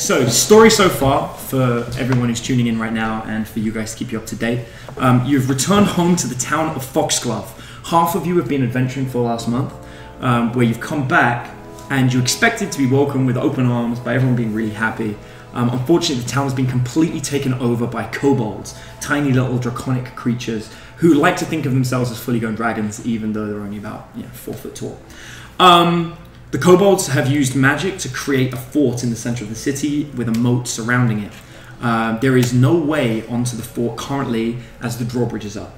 So, story so far for everyone who's tuning in right now and for you guys to keep you up to date. You've returned home to the town of Foxglove. Half of you have been adventuring for the last month, where you've come back and you expected to be welcomed with open arms by everyone being really happy. Unfortunately, the town has been completely taken over by kobolds, tiny little draconic creatures who like to think of themselves as fully grown dragons, even though they're only about 4 foot tall. The kobolds have used magic to create a fort in the center of the city with a moat surrounding it. There is no way onto the fort currently as the drawbridge is up.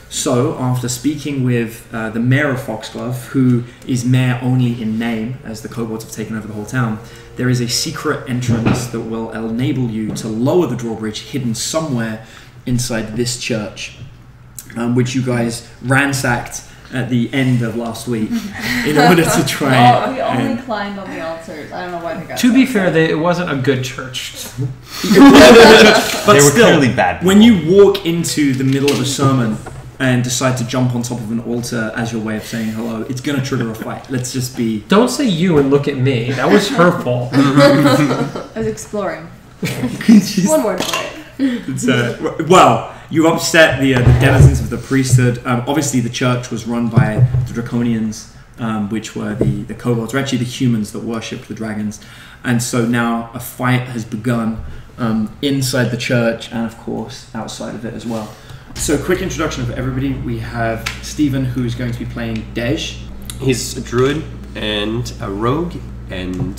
So, after speaking with the mayor of Foxglove, who is mayor only in name, as the kobolds have taken over the whole town, there is a secret entrance that will enable you to lower the drawbridge hidden somewhere inside this church, which you guys ransacked at the end of last week in order to try we only climbed on the altars. I don't know why they got To be fair, it wasn't a good church. But they were still, clearly bad. when you walk into the middle of a sermon and decide to jump on top of an altar as your way of saying hello, it's going to trigger a fight. Let's just be... Don't say you and look at me. That was her fault. I was exploring. One word for it. It's, well, you upset the denizens of the priesthood. Obviously, the church was run by the Draconians, which were the kobolds, or actually the humans that worshipped the dragons. And so now a fight has begun inside the church and, of course, outside of it as well. So, quick introduction of everybody. We have Stephen, who's going to be playing Dej. He's a druid and a rogue, and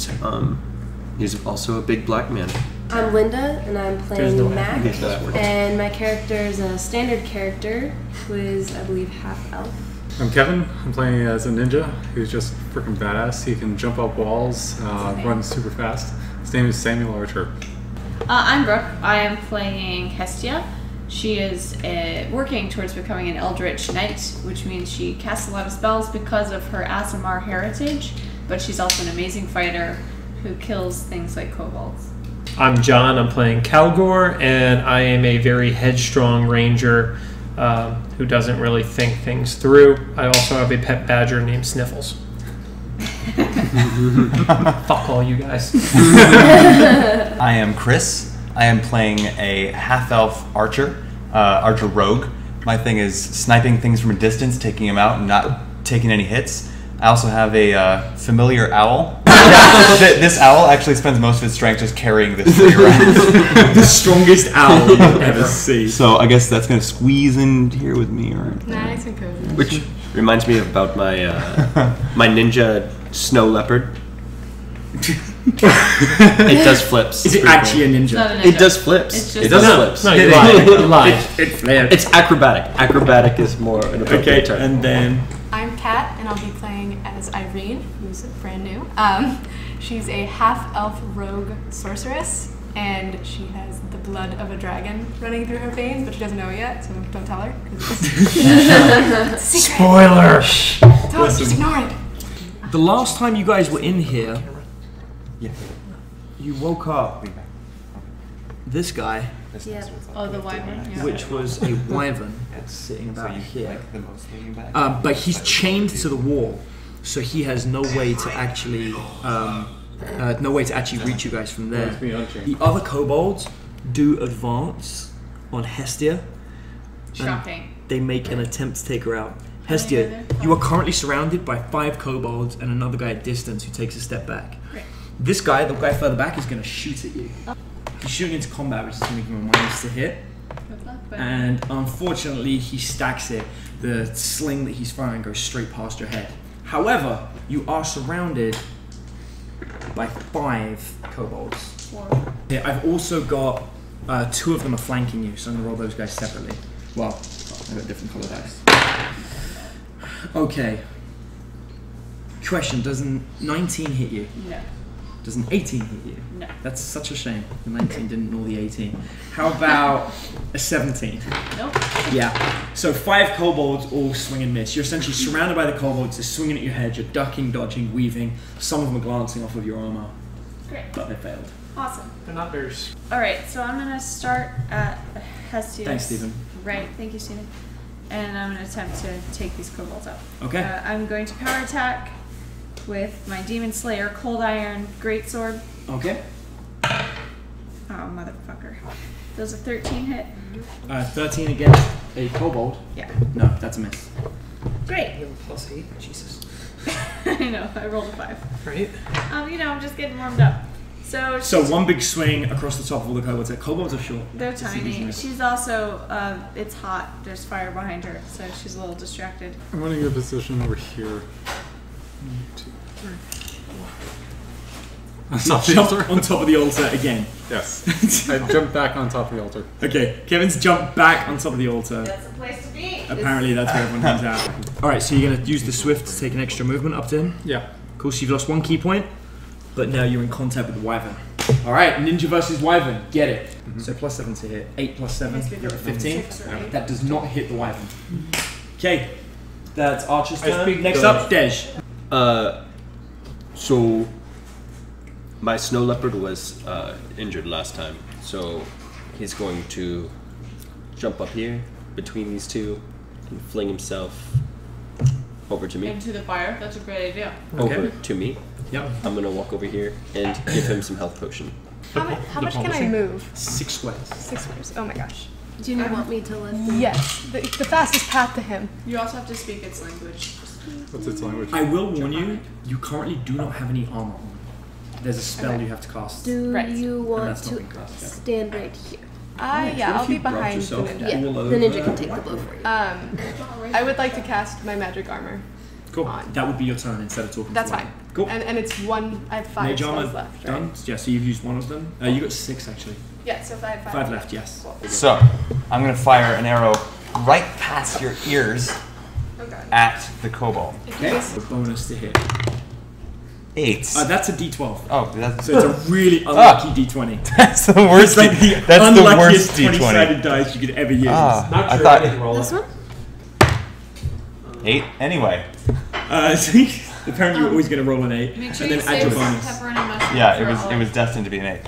he's also a big black man. I'm Linda, and I'm playing Mac, and my character is a standard character who is, I believe, half elf. I'm Kevin. I'm playing as a ninja who's just freaking badass. He can jump up walls, run super fast. His name is Samuel Archer. I'm Brooke. I am playing Hestia. She is working towards becoming an Eldritch Knight, which means she casts a lot of spells because of her Aasimar heritage, but she's also an amazing fighter who kills things like kobolds. I'm John. I'm playing Calgor, and I am a very headstrong ranger who doesn't really think things through. I also have a pet badger named Sniffles. Fuck all you guys. I am Chris. I am playing a half-elf archer, archer rogue. My thing is sniping things from a distance, taking them out, and not taking any hits. I also have a familiar owl. This owl actually spends most of its strength just carrying this tree around. The strongest owl you've ever seen. So I guess that's going to squeeze in here with me. Or Nice and cozy. Which reminds me about my my ninja snow leopard. It does flips. Is it actually a ninja? It's not a ninja. It does flips. It's just It does flips. No, you lied. You lied. It's acrobatic. Acrobatic is more an appropriate term. And then... I'm Kat, and I'll be playing as Irene, who's brand new. She's a half-elf rogue sorceress, and she has the blood of a dragon running through her veins, but she doesn't know it yet, so don't tell her. It's a secret. Spoiler. Don't, just ignore it. The last time you guys were in here, you woke up this guy, Yeah. Oh, the Wyvern. Yeah. which was a wyvern sitting about here. But he's chained to the wall, so he has no way to actually reach you guys from there. The other kobolds do advance on Hestia. Shocking. They make an attempt to take her out. Hestia, you are currently surrounded by 5 kobolds and another guy at distance who takes a step back. Great. This guy, the guy further back, is going to shoot at you. He's shooting into combat, which is going to give him a minus to hit. Good luck, buddy. And unfortunately, he stacks it. The sling that he's firing goes straight past your head. However, you are surrounded by 5 kobolds. 4. Yeah, I've also got 2 of them are flanking you, so I'm going to roll those guys separately. Well, I've got different color dice. Okay. Question, does a 19 hit you? No. Does an 18 hit you? No. That's such a shame. The 19 didn't nor the 18. How about a 17? Nope. Yeah. So 5 kobolds all swing and miss. You're essentially surrounded by the kobolds. They're swinging at your head. You're ducking, dodging, weaving. Some of them are glancing off of your armor. Great. But they failed. Awesome. They're not bears. Alright, so I'm going to start at Hestia's. Thanks, Stephen. Right, thank you, Stephen. And I'm going to attempt to take these kobolds out. Okay. I'm going to power attack with my Demon Slayer Cold Iron Greatsword. Okay. Oh, motherfucker. Does a 13 hit? 13 against a kobold? Yeah. No, that's a miss. Great. You have a +8? Jesus. I know, I rolled a 5. Right? I'm just getting warmed up. So one big swing across the top of all the kobolds. Kobolds are short. they're tiny. She's also, it's hot. There's fire behind her, so she's a little distracted. I'm running a position over here. 1, 2, 3, 4. On top of the Jump altar? on top of the altar again. Yes. I jumped back on top of the altar. Okay, Kevin's jumped back on top of the altar. That's the place to be. Apparently that's where everyone hangs out. Alright, so you're going to use the swift to take an extra movement up to him? Yeah. Cool, so you've lost 1 key point, but now you're in contact with the Wyvern. Alright, Ninja versus Wyvern, get it. So +7 to hit. 8 + 7, you're at 15. That does not hit the Wyvern. Okay, that's Archer's turn. Next up, Dej. So my snow leopard was injured last time, so he's going to jump up here between these two and fling himself over to me. Into the fire. That's a great idea. Over to me. Yep. I'm gonna walk over here and give him some health potion. How much can I move? 6 squares. 6 squares. Oh my gosh. Do you want me to let them? Yes. The fastest path to him. You also have to speak its language. What's its language? I will warn you, you currently do not have any armor on. There's a spell you have to cast. Do Right. you And want that's not to being cast yet. stand right here? Yeah, I'll be behind the ninja. Yeah, the ninja can take the blow for you. I would like to cast my magic armor. Cool. on. That would be your turn instead of talking That's to fine. Cool. And it's one. I have 5 Mage armor spells left. done? Right? Yeah, so you've used 1 of them. You got 6 actually. Yeah. So if I have 5. 5 left, yes. Cool. So, I'm going to fire an arrow right past your ears Oh god. at the kobold. Okay. A bonus to hit. 8. That's a d12. Oh, that's, So it's a really unlucky d20. that's the worst. It's like the That's the unluckiest worst D20. 20-sided dice you could ever use. Ah, Not I true. thought I didn't roll This it. one? 8. Anyway, Apparently you're always going to roll an 8 Make sure and you then add your save some bonus. pepper and a mushroom. yeah, for all it was destined to be an 8.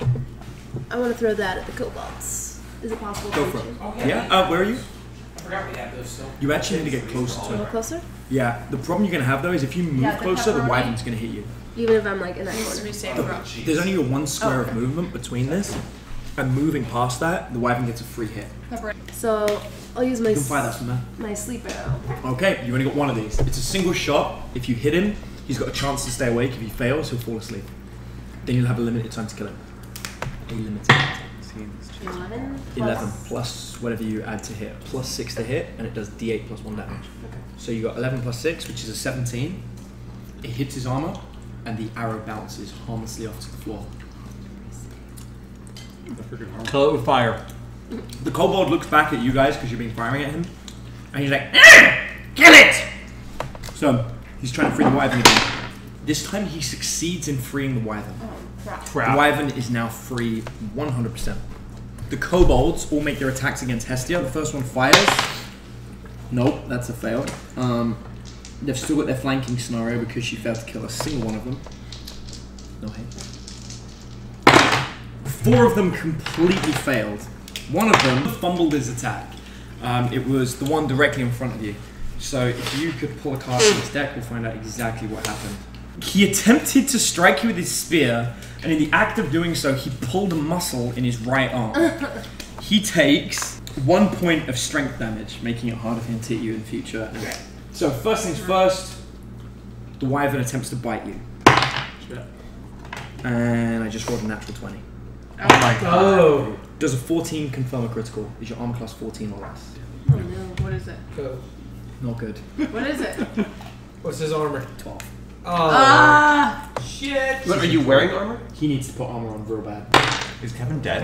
I want to throw that at the kobolds. Is it possible Go to for reach it. Yeah, where are you? I forgot we had those still. You actually need to get closer A to little it. closer? Yeah, the problem you're going to have though is if you move Yeah, the closer, the pepperoni. wyvern's going to hit you. Even if I'm like in that Needs to corner. be saved for. There's only a 1 square okay. of movement between this, and moving past that, the wyvern gets a free hit. Pepper. So I'll use my You can fire that from there. my sleep arrow. Okay, you only got 1 of these. It's a single shot. If you hit him, he's got a chance to stay awake. If he fails, he'll fall asleep. Then you'll have a limited time to kill him. A limited time. 11. 11 plus whatever you add to hit, plus 6 to hit, and it does d8 plus 1 damage. Okay. So you got 11 plus 6, which is a 17. It hits his armor, and the arrow bounces harmlessly off to the floor. Kill it with fire. The kobold looks back at you guys because you've been firing at him, and he's like, "Ah! Kill it!" So he's trying to free the wyvern again. This time he succeeds in freeing the wyvern. Crap. The wyvern is now free 100%. The kobolds all make their attacks against Hestia. The first one fires. Nope, that's a fail. They've still got their flanking scenario because she failed to kill a single one of them. No hit. 4 of them completely failed. One of them fumbled his attack. It was the one directly in front of you. So if you could pull a card from his deck, we'll find out exactly what happened. He attempted to strike you with his spear, and in the act of doing so, he pulled a muscle in his right arm. He takes 1 point of strength damage, making it harder for him to hit you in the future. So first things first, the wyvern attempts to bite you. And I just rolled a natural 20. Oh my god. Oh. Does a 14 confirm a critical? Is your armor class 14 or less? Oh no, what is it? Not good. What is it? What's his armor? 12. Oh. Shit. What, are you wearing armor? He needs to put armor on real bad. Is Kevin dead?